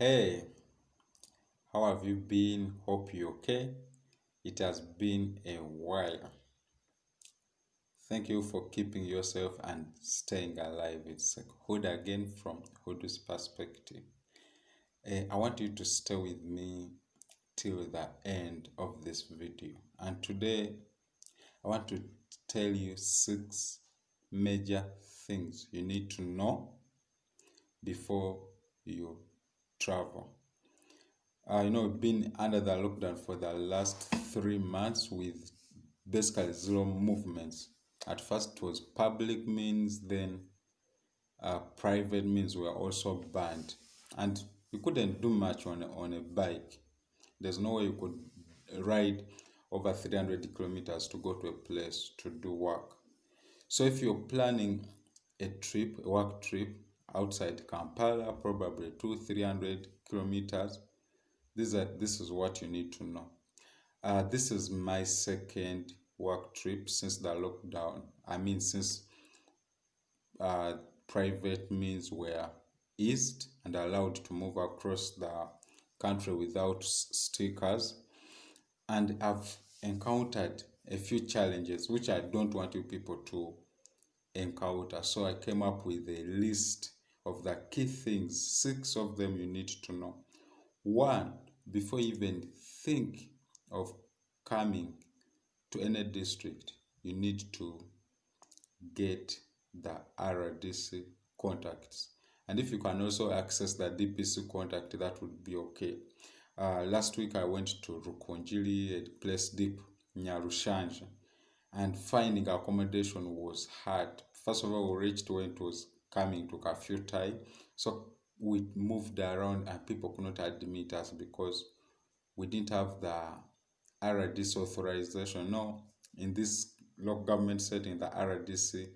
Hey, how have you been? Hope you're okay. It has been a while. Thank you for keeping yourself and staying alive. It's Hood again from Hood's perspective. I want you to stay with me till the end of this video. And today, I want to tell you 6 major things you need to know before you travel. Been under the lockdown for the last 3 months with basically zero movements. At first, it was public means, then private means were also banned, and you couldn't do much on a bike. There's no way you could ride over 300 kilometers to go to a place to do work. So, if you're planning a work trip outside Kampala, probably 300 kilometers, this is what you need to know. This is my second work trip since the lockdown. Since uh, private means were eased and allowed to move across the country without stickers. And I've encountered a few challenges which I don't want you people to encounter. So I came up with a list of the key things, 6 of them you need to know. One, before you even think of coming to any district, you need to get the RDC contacts. And if you can also access the DPC contact, that would be okay. Last week I went to Rukonjili, a place deep near Rushanja, and finding accommodation was hard. First of all, we reached when it was coming to curfew time. So we moved around and people could not admit us because we didn't have the RDC authorization. No, in this local government setting, the RDC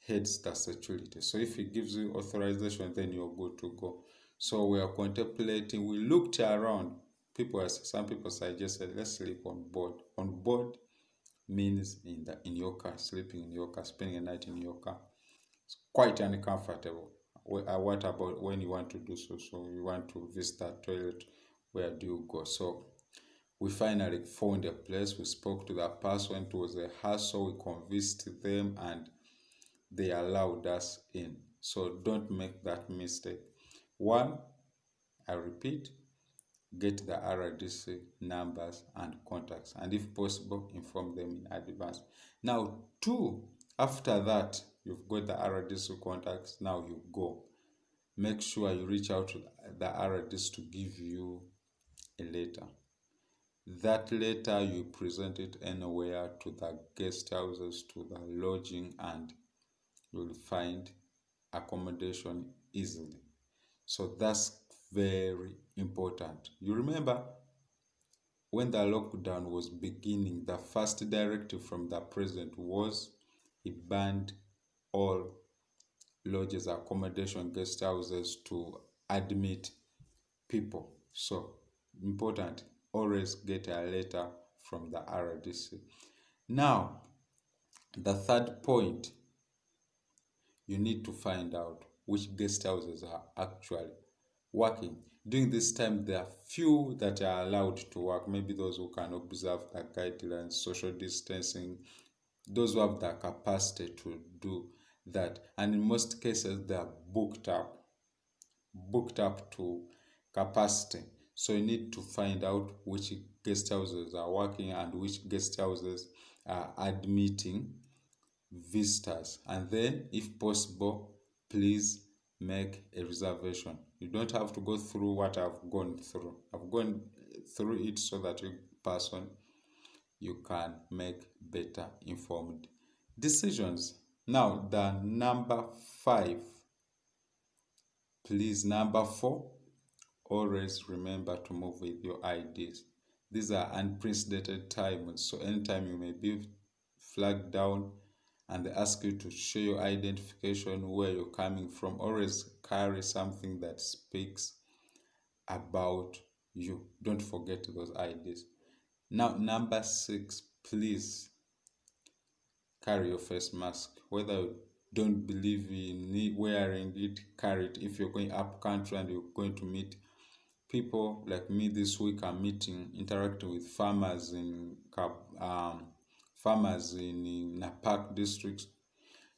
heads the security. So if he gives you authorization, then you're good to go. So we are contemplating, we looked around. Some people suggested, let's sleep on board. On board means in your car, sleeping in your car, spending a night in your car. It's quite uncomfortable. What about when you want to do so? So you want to visit the toilet, where do you go? So we finally found a place. We spoke to the person. It was a hassle. We convinced them and they allowed us in. So don't make that mistake. One, I repeat, get the RDC numbers and contacts, and if possible, inform them in advance. Now, two, after that, you've got the RDC contacts, now you go. Make sure you reach out to the RDC to give you a letter. That letter, you present it anywhere, to the guest houses, to the lodging, and you'll find accommodation easily. So that's very important. You remember when the lockdown was beginning, the first directive from the president was he banned all lodges, accommodation, guest houses to admit people. So important, always get a letter from the RDC. Now, the third point, you need to find out which guest houses are actually working. During this time, there are few that are allowed to work. Maybe those who can observe the guidelines, social distancing, those who have the capacity to do that. And in most cases, they are booked up to capacity. So you need to find out which guest houses are working and which guest houses are admitting visitors. And then, if possible, please make a reservation. You don't have to go through what I've gone through. I've gone through it so that you can make better informed decisions. Now, the number 5, please, number 4, always remember to move with your IDs. These are unprecedented times, so anytime you may be flagged down and they ask you to show your identification, where you're coming from, always carry something that speaks about you. Don't forget those IDs. Now, number 6, please carry your face mask. Whether you don't believe in wearing it, carry it. If you're going up country and you're going to meet people like me this week are meeting, interacting with farmers in farmers in Napak districts.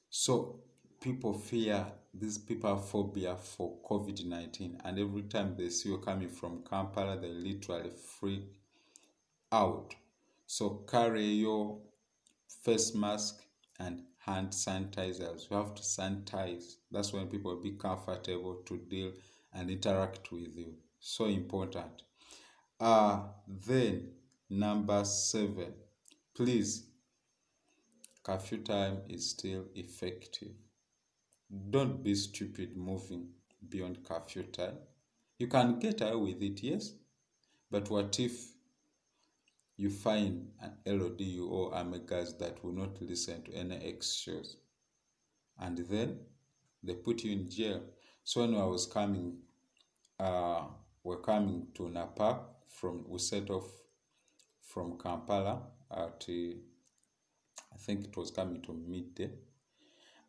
So people fear, these people have phobia for COVID-19, and every time they see you coming from Kampala, they literally freak out. So carry your face mask and hand sanitizers. You have to sanitize. That's when people will be comfortable to deal and interact with you. So important. Then number 7, please, curfew time is still effective. Don't be stupid moving beyond curfew time. You can get away with it, yes, but what if you find an LODU or Amegas that will not listen to any excuse, and then they put you in jail? So when I was coming, we're coming to Napak we set off from Kampala at I think it was coming to midday,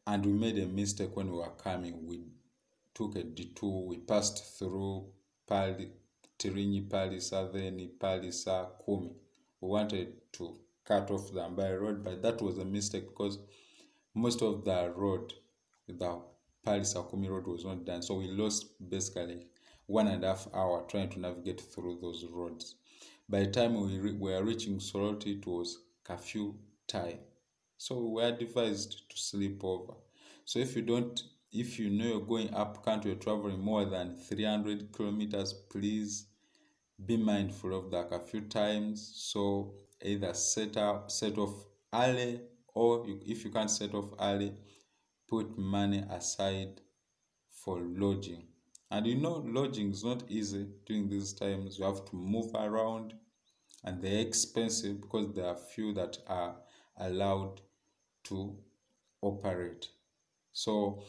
and we made a mistake when we were coming. We took a detour. We passed through Tirinyi Palisa, then Palisa Kumi. We wanted to cut off the Ambaye road, but that was a mistake because most of the road, the Palisa Kumi road, was not done. So we lost basically 1.5 hours trying to navigate through those roads. By the time we were reaching Soroti, it was curfew time. So we were advised to sleep over. So if you know you're going up country, you're traveling more than 300 kilometers, please be mindful of the curfew times. So either set off early, or if you can't set off early, put money aside for lodging. And lodging is not easy during these times. You have to move around, and they're expensive because there are few that are allowed to operate. So,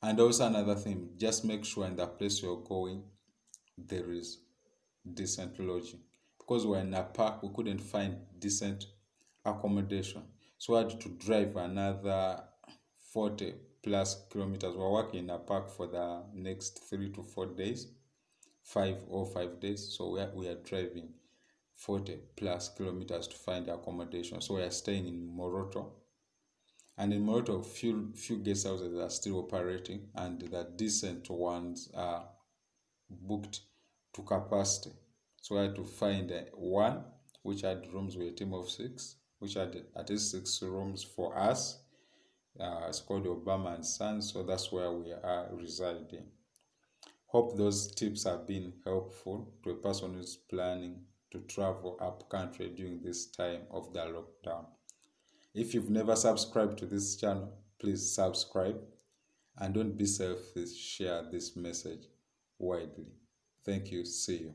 and also another thing, just make sure in the place you're going there is decent lodging, because we're in a park, we couldn't find decent accommodation, so we had to drive another 40 plus kilometers. We're working in a park for the next 3 to 4 days, 5 days, so we are driving 40 plus kilometers to find accommodation. So we are staying in Moroto, and in Moroto few guest houses are still operating, and the decent ones are booked to capacity. So I had to find one which had rooms with a team of 6, which had at least 6 rooms for us. It's called Obama and Sons, so that's where we are residing. Hope those tips have been helpful to a person who's planning to travel up country during this time of the lockdown. If you've never subscribed to this channel, please subscribe, and don't be selfish, share this message widely. Thank you. See you.